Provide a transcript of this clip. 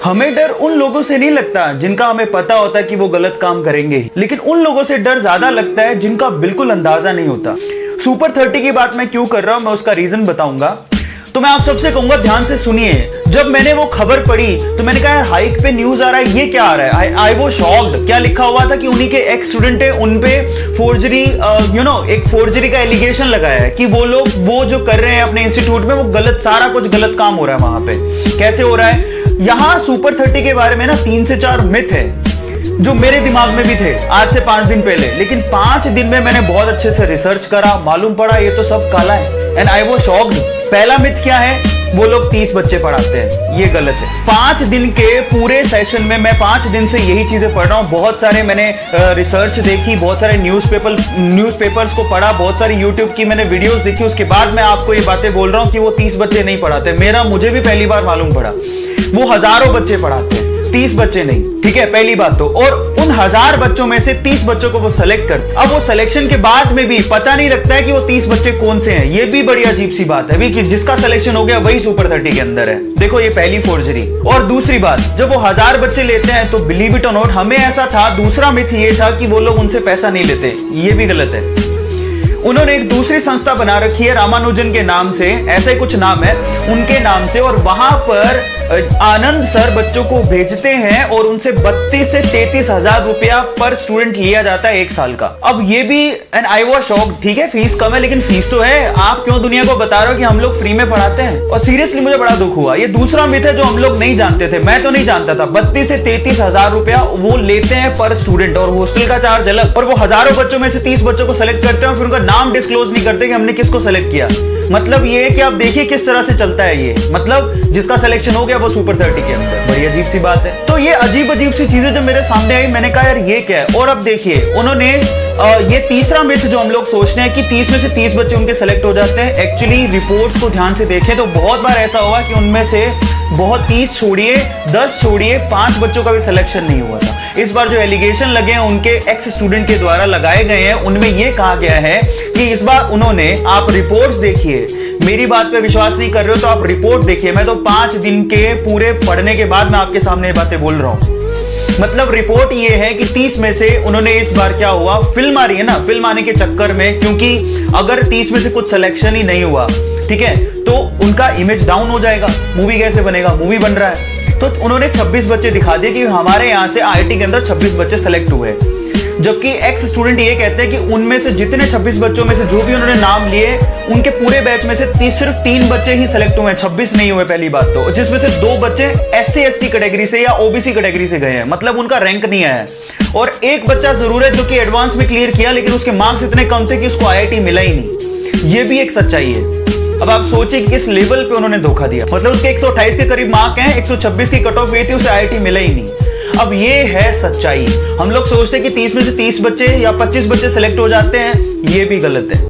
हमें डर उन लोगों से नहीं लगता जिनका हमें पता होता है कि वो गलत काम करेंगे ही, लेकिन उन लोगों से डर ज्यादा लगता है जिनका बिल्कुल अंदाजा नहीं होता। सुपर 30 की बात मैं क्यों कर रहा हूं, मैं उसका रीजन बताऊंगा। तो मैं आप सबसे कहूंगा ध्यान से सुनिए। जब मैंने वो खबर पढ़ी तो मैंने कहा यार हाइक पे न्यूज आ रहा है, ये क्या आ रहा है। आई वो शॉक्ड। क्या लिखा हुआ था कि उन्हीं के एक्स स्टूडेंट है, उन पे फोर्जरी एक फोर्जरी का एलिगेशन लगाया है कि वो लोग वो जो कर रहे हैं अपने इंस्टीट्यूट में वो गलत, सारा कुछ गलत काम हो रहा है वहां पे। कैसे हो रहा है? यहां सुपर 30 के बारे में ना 3 से 4 मिथ है जो मेरे दिमाग में भी थे आज से 5 दिन पहले, लेकिन 5 दिन में मैंने बहुत अच्छे से रिसर्च करा, मालूम पड़ा ये तो सब काला है। एंड आई वो शॉक्ड। पहला मिथ क्या है? वो लोग 30 बच्चे पढ़ाते हैं, ये गलत है। 5 दिन के पूरे सेशन में मैं 5 दिन से यही चीजें पढ़ रहा हूं। बहुत सारे मैंने रिसर्च देखी, बहुत सारे न्यूज़पेपर्स को पढ़ा, बहुत सारी यूट्यूब की मैंने वीडियोस देखी, उसके बाद मैं आपको ये बातें बोल रहा हूं कि वो 30 बच्चे नहीं पढ़ाते। मुझे भी पहली बार मालूम पड़ा वो हजारों बच्चे पढ़ाते हैं, 30 बच्चे नहीं। ठीक है, पहली बात तो। और उन 1000 बच्चों में से 30 बच्चों को वो सेलेक्ट करते। अब वो सिलेक्शन के बाद में भी पता नहीं लगता है कि वो 30 बच्चे कौन से हैं। ये भी बड़ी अजीब सी बात है अभी कि जिसका सिलेक्शन हो गया वही सुपर 30 के अंदर है। देखो ये पहली फोर्जरी। और दूसरी बात, जब वो 1000 बच्चे लेते हैं तो बिलीव इट और नॉट, हमें ऐसा था, दूसरा मिथ ये था कि वो लोग उनसे पैसा नहीं लेते। ये भी गलत है। उन्होंने एक दूसरी संस्था बना रखी है रामानुजन के नाम से, ऐसे कुछ नाम है उनके नाम से, और वहां पर आनंद सर बच्चों को भेजते हैं और उनसे 32 से 33 हजार रुपया पर स्टूडेंट लिया जाता है 1 साल का। अब ये भी एंड आई वाज शॉक्ड। ठीक है फीस कम है लेकिन फीस तो है। आप क्यों दुनिया को बता रहे हो कि हम लोग फ्री में पढ़ाते हैं? और सीरियसली मुझे बड़ा दुख हुआ। ये दूसरा मिथ है जो हम लोग नहीं जानते थे, मैं तो नहीं जानता था। 32 से 33 हजार रुपया वो लेते हैं पर स्टूडेंट, और हॉस्टल का चार्ज अलग। और वो हजारों बच्चों में से 30 बच्चों को सेलेक्ट करते हैं और फिर उनका नाम डिस्क्लोज नहीं करते कि हमने किसको सेलेक्ट किया। मतलब ये है कि आप देखिए किस तरह से चलता है ये। मतलब जिसका सिलेक्शन हो गया वो सुपर 30 के अंदर। बड़ी अजीब सी बात है। तो ये अजीब सी चीजें जब मेरे सामने आई मैंने कहा यार ये क्या है। और अब देखिए उन्होंने ये तीसरा मिथ जो हम लोग सोचते हैं कि 30 में से 30 बच्चे उनके सेलेक्ट हो जाते हैं, एक्चुअली रिपोर्ट्स को ध्यान से देखें तो बहुत बार ऐसा हुआ कि उनमें से 30 छोड़िए 10 छोड़िए 5 बच्चों का भी सिलेक्शन नहीं हुआ था। इस बार जो एलिगेशन लगे हैं उनके एक्स स्टूडेंट के द्वारा लगाए गए हैं, उनमें यह कहा गया है कि इस बार उन्होंने, आप रिपोर्ट्स देखिए, मेरी बात पे विश्वास नहीं कर रहे हो तो आप रिपोर्ट देखिए। मैं तो 5 दिन के पूरे पढ़ने के बाद मैं आपके सामने ये बातें बोल रहा हूं। मतलब रिपोर्ट ये है कि 30 में से उन्होंने, इस बार क्या हुआ, फिल्म आ रही है ना, फिल्म आने के चक्कर में, क्योंकि अगर 30 में से कुछ सिलेक्शन ही नहीं हुआ, ठीक है, तो उनका इमेज डाउन हो जाएगा। मूवी कैसे बनेगा? मूवी बन रहा है तो उन्होंने 26 बच्चे दिखा दिए कि हमारे यहां से आईआईटी के अंदर 26 बच्चे सेलेक्ट हुए। जबकि एक्स स्टूडेंट ये कहते हैं कि उनमें से जितने 26 बच्चों में से जो भी उन्होंने नाम लिए, उनके पूरे बैच में से सिर्फ 3 बच्चे ही सेलेक्ट हुए हैं, 26 नहीं हुए पहली बात तो, जिसमें से 2 बच्चे एससी एसटी कैटेगरी से या ओबीसी कैटेगरी से गए हैं, मतलब उनका रैंक नहीं आया है। और एक बच्चा जरूर है जो कि एडवांस में क्लियर किया लेकिन उसके मार्क्स इतने कम थे कि उसको आईआईटी मिला ही नहीं। ये भी एक सच्चाई है। अब आप सोचिए कि किस लेवल पे उन्होंने धोखा दिया। मतलब उसके 128 के करीब मार्क हैं, 126 की कट ऑफ गई थी, उसे आईआईटी मिला ही नहीं। अब ये है सच्चाई। हम लोग सोचते हैं कि 30 में से 30 बच्चे या 25 बच्चे सेलेक्ट हो जाते हैं, ये भी गलत है।